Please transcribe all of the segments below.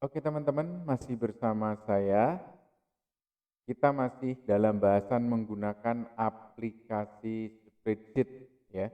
Oke teman-teman, masih bersama saya. Kita masih dalam bahasan menggunakan aplikasi spreadsheet ya.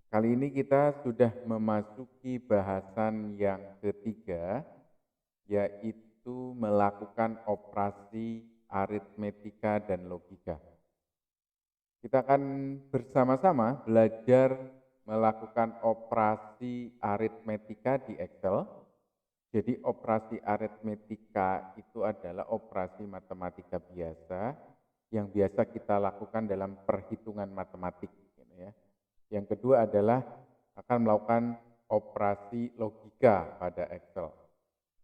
Kali ini kita sudah memasuki bahasan yang ketiga, yaitu melakukan operasi aritmetika dan logika. Kita akan bersama-sama belajar melakukan operasi aritmetika di Excel. Jadi operasi aritmetika itu adalah operasi matematika biasa yang biasa kita lakukan dalam perhitungan matematik. Gitu ya. Yang kedua adalah akan melakukan operasi logika pada Excel.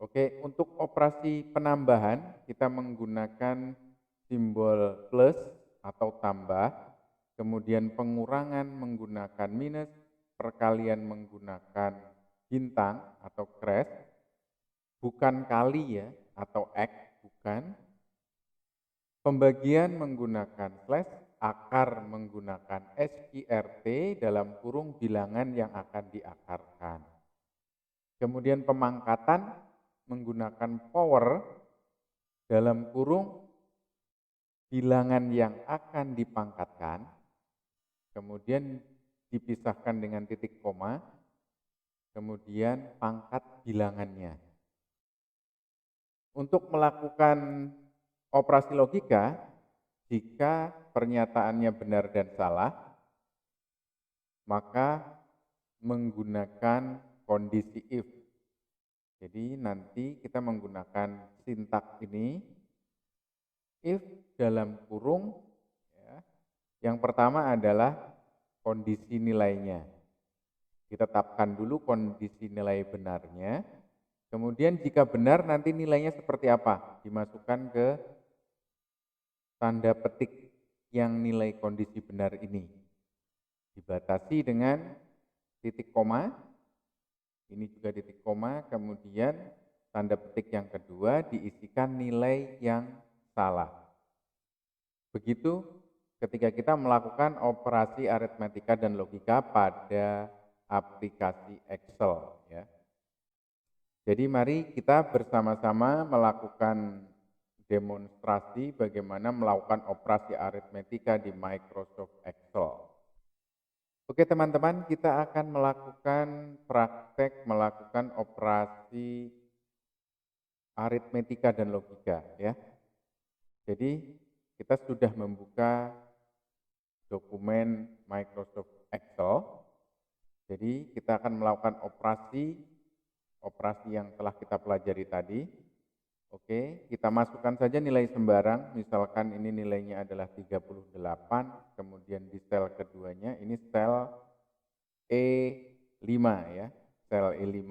Oke, untuk operasi penambahan kita menggunakan simbol plus atau tambah, kemudian pengurangan menggunakan minus, perkalian menggunakan bintang atau crash, bukan kali ya, atau X, bukan. Pembagian menggunakan slash, akar menggunakan SQRT dalam kurung bilangan yang akan diakarkan. Kemudian pemangkatan menggunakan power dalam kurung bilangan yang akan dipangkatkan, kemudian dipisahkan dengan titik koma, kemudian pangkat bilangannya. Untuk melakukan operasi logika, jika pernyataannya benar dan salah, maka menggunakan kondisi if. Jadi nanti kita menggunakan sintaks ini, if dalam kurung, ya, yang pertama adalah kondisi nilainya. Ditetapkan dulu kondisi nilai benarnya, kemudian jika benar nanti nilainya seperti apa? Dimasukkan ke tanda petik yang nilai kondisi benar ini. Dibatasi dengan titik koma, ini juga titik koma, kemudian tanda petik yang kedua diisikan nilai yang salah. Begitu ketika kita melakukan operasi aritmetika dan logika pada aplikasi Excel. Ya. Jadi mari kita bersama-sama melakukan demonstrasi bagaimana melakukan operasi aritmetika di Microsoft Excel. Oke teman-teman, kita akan melakukan praktek melakukan operasi aritmetika dan logika ya. Jadi kita sudah membuka dokumen Microsoft Excel. Jadi kita akan melakukan operasi yang telah kita pelajari tadi. Oke, kita masukkan saja nilai sembarang, misalkan ini nilainya adalah 38, kemudian di sel keduanya, ini sel E5 ya, sel E5,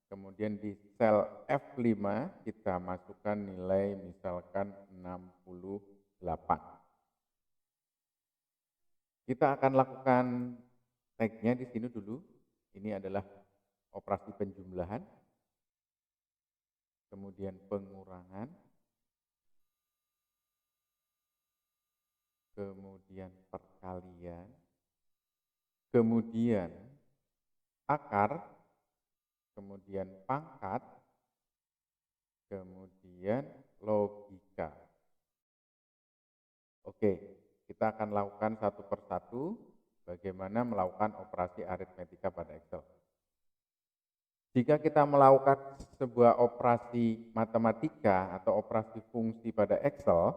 kemudian di sel F5 kita masukkan nilai misalkan 68. Kita akan lakukan tag-nya di sini dulu, ini adalah operasi penjumlahan, kemudian pengurangan, kemudian perkalian, kemudian akar, kemudian pangkat, kemudian logika. Oke, kita akan lakukan satu persatu bagaimana melakukan operasi aritmetika pada Excel. Jika kita melakukan sebuah operasi matematika atau operasi fungsi pada Excel,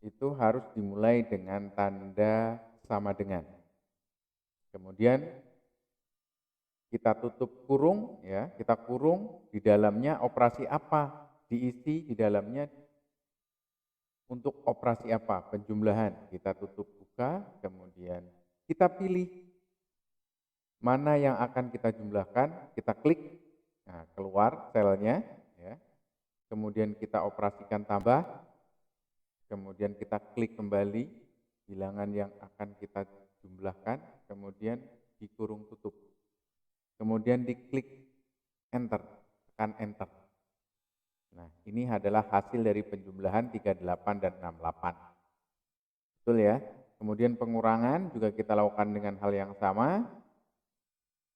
itu harus dimulai dengan tanda sama dengan. Kemudian kita tutup kurung, ya, kita kurung di dalamnya operasi apa, diisi di dalamnya untuk operasi apa, penjumlahan. Kita tutup buka, kemudian kita pilih mana yang akan kita jumlahkan, kita klik, nah, keluar selnya, ya. Kemudian kita operasikan tambah, kemudian kita klik kembali bilangan yang akan kita jumlahkan, kemudian dikurung tutup. Kemudian diklik enter, tekan enter. Nah, ini adalah hasil dari penjumlahan 38 dan 68. Betul ya? Kemudian pengurangan juga kita lakukan dengan hal yang sama.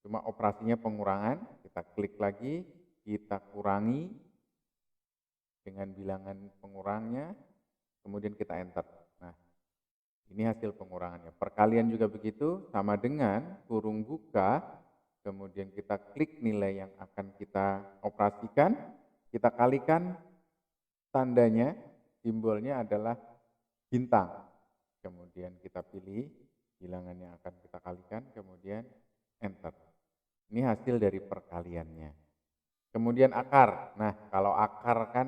Cuma operasinya pengurangan, kita klik lagi, kita kurangi dengan bilangan pengurangnya, kemudian kita enter. Nah, ini hasil pengurangannya. Perkalian juga begitu, sama dengan kurung buka, kemudian kita klik nilai yang akan kita operasikan, kita kalikan, tandanya, simbolnya adalah bintang. Kemudian kita pilih bilangan yang akan kita kalikan, kemudian enter. Ini hasil dari perkaliannya. Kemudian akar. Nah, kalau akar kan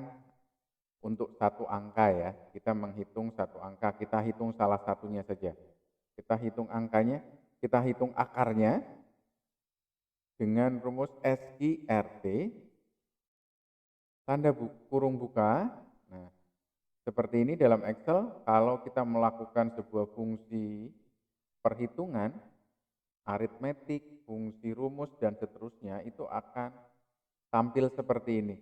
untuk satu angka ya, kita menghitung satu angka, kita hitung salah satunya saja. Kita hitung angkanya, kita hitung akarnya dengan rumus SQRT, tanda kurung buka. Nah, seperti ini dalam Excel, kalau kita melakukan sebuah fungsi perhitungan, aritmetik, fungsi rumus, dan seterusnya, itu akan tampil seperti ini.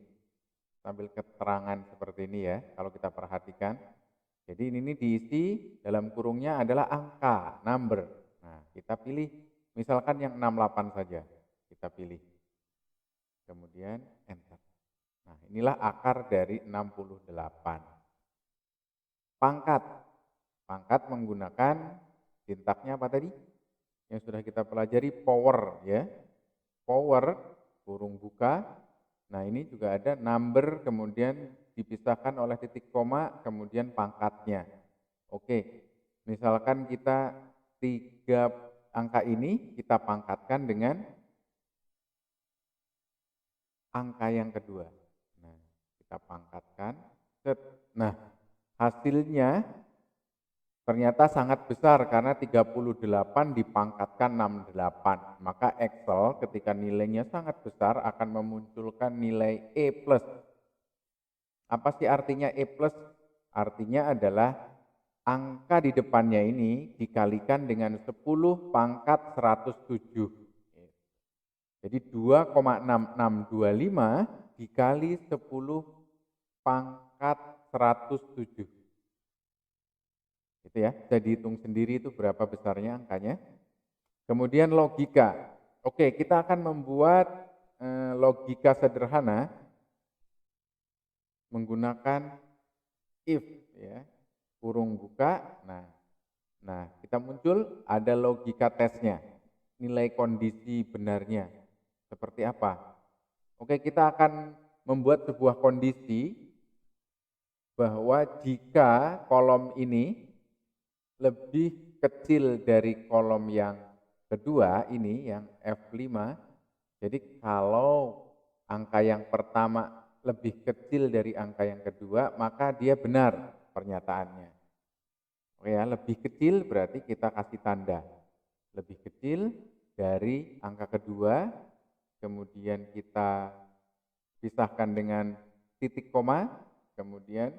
Sambil keterangan seperti ini ya, kalau kita perhatikan. Jadi ini diisi dalam kurungnya adalah angka, number. Nah, kita pilih misalkan yang 68 saja. Kita pilih. Kemudian enter. Nah, inilah akar dari 68. Pangkat. Pangkat menggunakan sintaksnya apa tadi? Yang sudah kita pelajari power ya. Power, kurung buka. Nah, ini juga ada number, kemudian dipisahkan oleh titik koma, kemudian pangkatnya. Oke, misalkan kita 3 angka ini kita pangkatkan dengan angka yang kedua. Nah, kita pangkatkan. Nah, hasilnya ternyata sangat besar karena 38 dipangkatkan 68. Maka Excel ketika nilainya sangat besar akan memunculkan nilai E+. Apa sih artinya E+? Artinya adalah angka di depannya ini dikalikan dengan 10 pangkat 107. Jadi 2,6625 dikali 10 pangkat 107. Gitu ya, bisa dihitung sendiri itu berapa besarnya angkanya. Kemudian logika. Oke, kita akan membuat logika sederhana menggunakan if ya. Kurung buka. Nah, kita muncul ada logika tesnya. Nilai kondisi benarnya seperti apa? Oke, kita akan membuat sebuah kondisi bahwa jika kolom ini lebih kecil dari kolom yang kedua ini, yang F5. Jadi kalau angka yang pertama lebih kecil dari angka yang kedua, maka dia benar pernyataannya. Oke ya, lebih kecil berarti kita kasih tanda. Lebih kecil dari angka kedua, kemudian kita pisahkan dengan titik koma, kemudian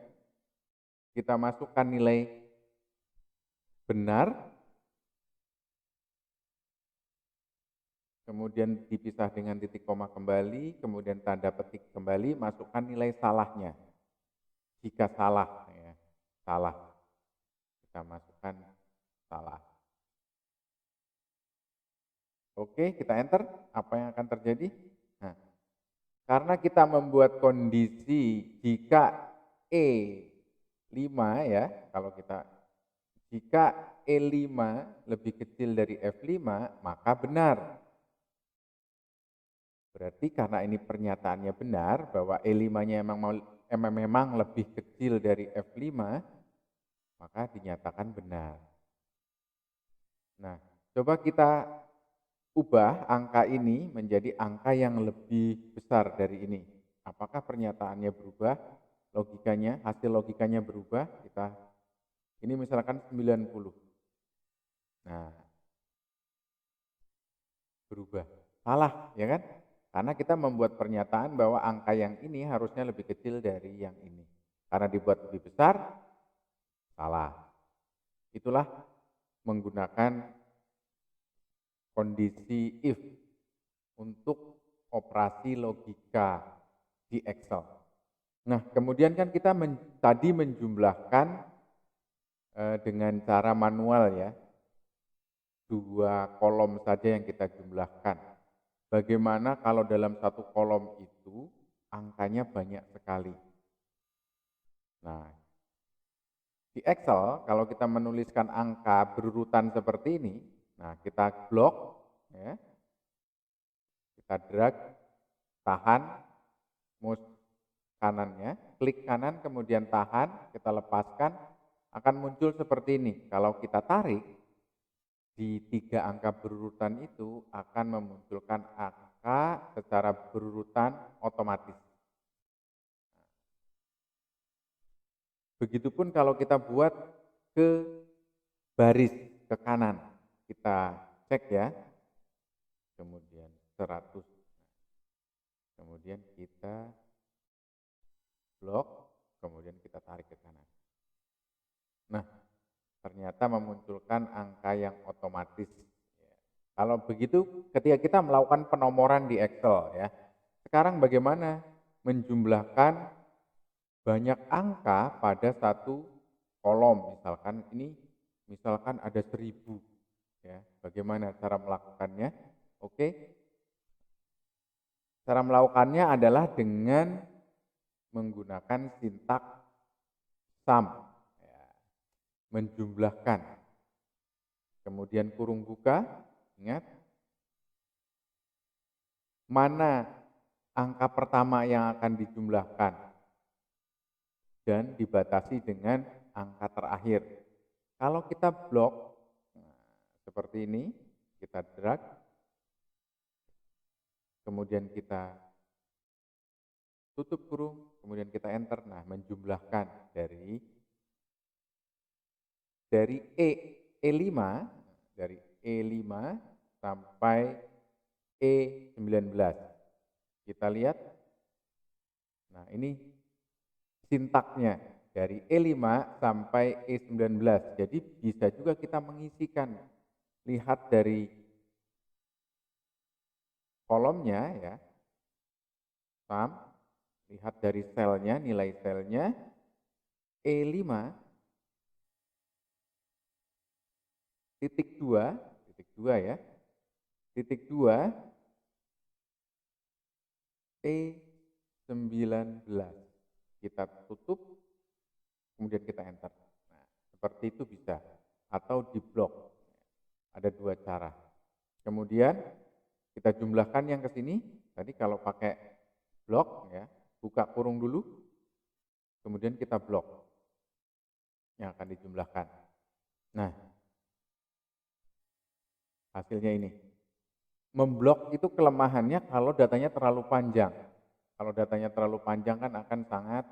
kita masukkan nilai benar, kemudian dipisah dengan titik koma kembali, kemudian tanda petik kembali, masukkan nilai salahnya. Jika salah, ya, salah, kita masukkan salah. Oke, kita enter, apa yang akan terjadi? Nah, karena kita membuat kondisi jika E5 ya, kalau kita jika E5 lebih kecil dari F5, maka benar. Berarti karena ini pernyataannya benar, bahwa E5-nya memang lebih kecil dari F5, maka dinyatakan benar. Nah, coba kita ubah angka ini menjadi angka yang lebih besar dari ini. Apakah pernyataannya berubah? Logikanya, hasil logikanya berubah? Ini misalkan 90. Nah, berubah. Salah, ya kan? Karena kita membuat pernyataan bahwa angka yang ini harusnya lebih kecil dari yang ini. Karena dibuat lebih besar, salah. Itulah menggunakan kondisi if untuk operasi logika di Excel. Nah, kemudian kan kita tadi menjumlahkan dengan cara manual ya, 2 kolom saja yang kita jumlahkan. Bagaimana kalau dalam satu kolom itu angkanya banyak sekali. Nah, di Excel kalau kita menuliskan angka berurutan seperti ini, nah kita blok, ya, kita drag, tahan, mouse kanannya, klik kanan kemudian tahan, kita lepaskan, akan muncul seperti ini. Kalau kita tarik, di 3 angka berurutan itu akan memunculkan angka secara berurutan otomatis. Begitupun kalau kita buat ke baris ke kanan, kita cek ya, kemudian 100, kemudian kita blok, kemudian kita tarik ke kanan. Nah, ternyata memunculkan angka yang otomatis. Kalau begitu, ketika kita melakukan penomoran di Excel ya, sekarang bagaimana menjumlahkan banyak angka pada satu kolom, misalkan ada 1000 ya. Bagaimana cara melakukannya? Oke. Cara melakukannya adalah dengan menggunakan sintaks sum ya, menjumlahkan. Kemudian kurung buka, ingat mana angka pertama yang akan dijumlahkan dan dibatasi dengan angka terakhir. Kalau kita blok, nah, seperti ini, kita drag, kemudian kita tutup kurung, kemudian kita enter. Nah, menjumlahkan dari E5, dari E5 sampai E19. Kita lihat, nah ini sintaknya dari E5 sampai E19. Jadi bisa juga kita mengisikan, lihat dari kolomnya ya, sum, lihat dari selnya, nilai selnya, E5, titik 2 ya, titik 2, E19. Kita tutup, kemudian kita enter. Nah, seperti itu bisa, atau di blok. Ada 2 cara. Kemudian kita jumlahkan yang ke sini. Tadi kalau pakai blok ya, buka kurung dulu, kemudian kita blok yang akan dijumlahkan. Nah, hasilnya ini. Memblok itu kelemahannya kalau datanya terlalu panjang. Kalau datanya terlalu panjang kan akan sangat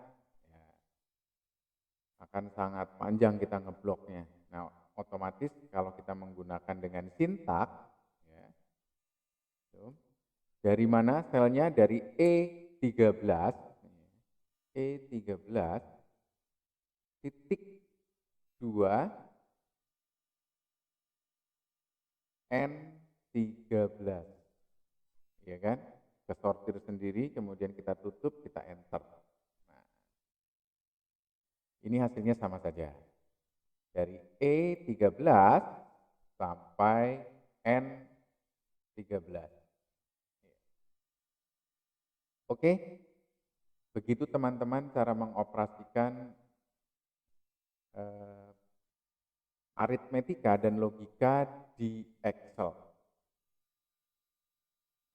panjang kita ngebloknya. Nah, otomatis kalau kita menggunakan dengan sintaks, ya, dari mana selnya? Dari E13, titik 2, N13, ya kan? Kesortir sendiri, kemudian kita tutup, kita enter. Nah, ini hasilnya sama saja. Dari E13 sampai N13. Oke, begitu teman-teman cara mengoperasikan aritmetika dan logika di Excel.